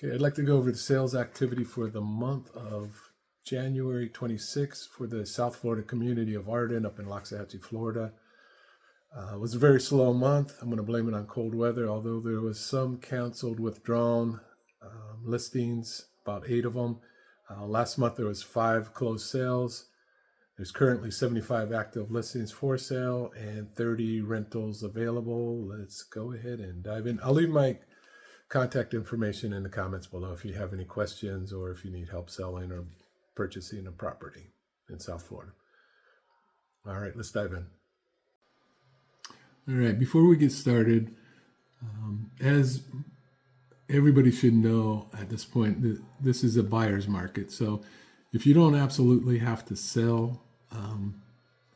Okay, I'd like to go over the sales activity for the month of January 26th for the South Florida community of Arden up in Loxahatchee, Florida. It was a very slow month. I'm going to blame it on cold weather, although there was some canceled, withdrawn listings, about 8 of them. Last month there was 5 closed sales. There's currently 75 active listings for sale and 30 rentals available. Let's go ahead and dive in. I'll leave my contact information in the comments below if you have any questions or if you need help selling or purchasing a property in South Florida. All right, let's dive in. All right, before we get started, as everybody should know at this point, this is a buyer's market. So if you don't absolutely have to sell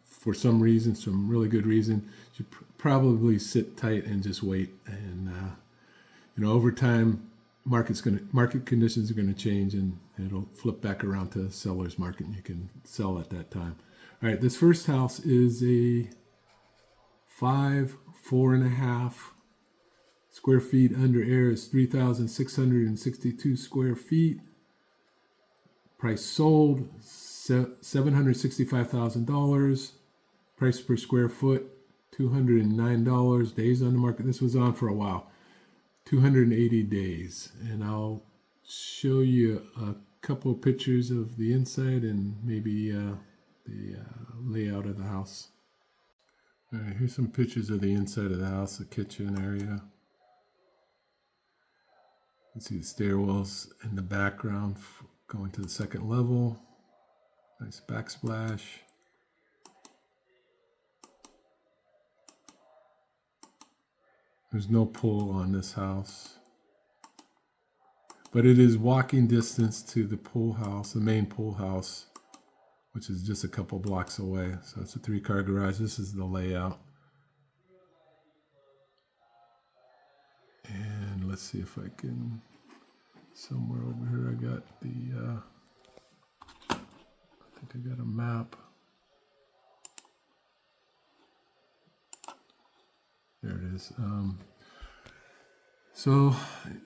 for some reason, some really good reason, you should probably sit tight and just wait. And over time, market conditions are going to change, and it'll flip back around to seller's market, and you can sell at that time. All right, this first house is a 4.5 square feet under air is 3,662 square feet. Price sold $765,000. Price per square foot $209. Days on the market. This was on for a while. 280 days. And I'll show you a couple of pictures of the inside and maybe the layout of the house. All right, here's some pictures of the inside of the house, the kitchen area. You can see the stairwells in the background going to the second level. Nice backsplash. There's no pool on this house, but it is walking distance to the pool house, the main pool house, which is just a couple blocks away. So it's a 3-car garage. This is the layout. And let's see if I can, somewhere over here I got the, I think I got a map. There it is. So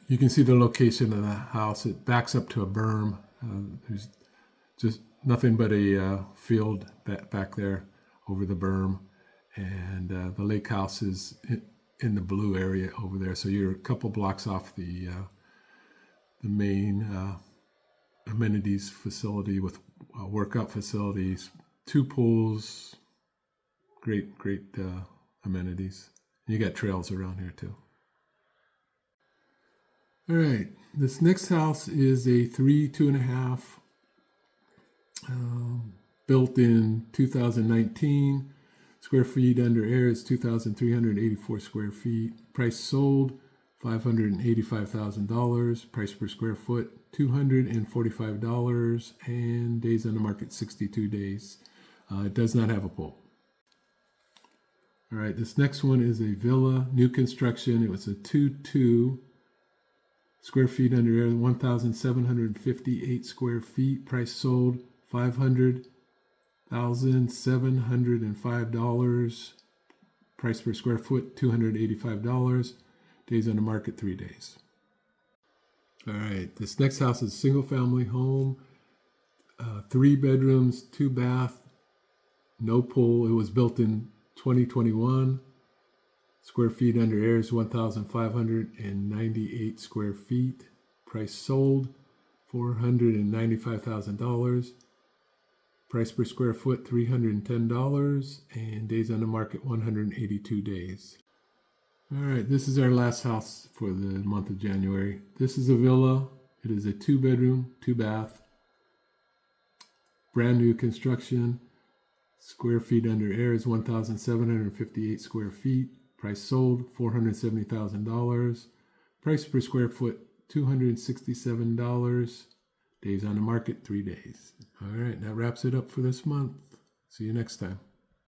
you can see the location of the house. It backs up to a berm. There's just nothing but a field back there over the berm. And the lake house is in the blue area over there. So you're a couple blocks off the main amenities facility with workout facilities, 2 pools, great amenities. You got trails around here too. All right, this next house is a 2.5, built in 2019. Square feet under air is 2,384 square feet. Price sold $585,000. Price per square foot $245, and days on the market 62 days. It does not have a pool. All right, this next one is a villa, new construction. It was a 2.2 square feet under air, 1,758 square feet. Price sold $500,705. Price per square foot $285. Days on the market 3 days. All right, this next house is a single family home, 3 bedrooms, 2 bath, no pool. It was built in 2021. Square feet under air is 1,598 square feet. Price sold $495,000. Price per square foot $310, and days on the market 182 days. All right, this is our last house for the month of January. This is a villa. It is a 2-bedroom, 2 bath, brand new construction. Square feet under air is 1,758 square feet. Price sold $470,000. Price per square foot $267. Days on the market 3 days. All right, that wraps it up for this month. See you next time.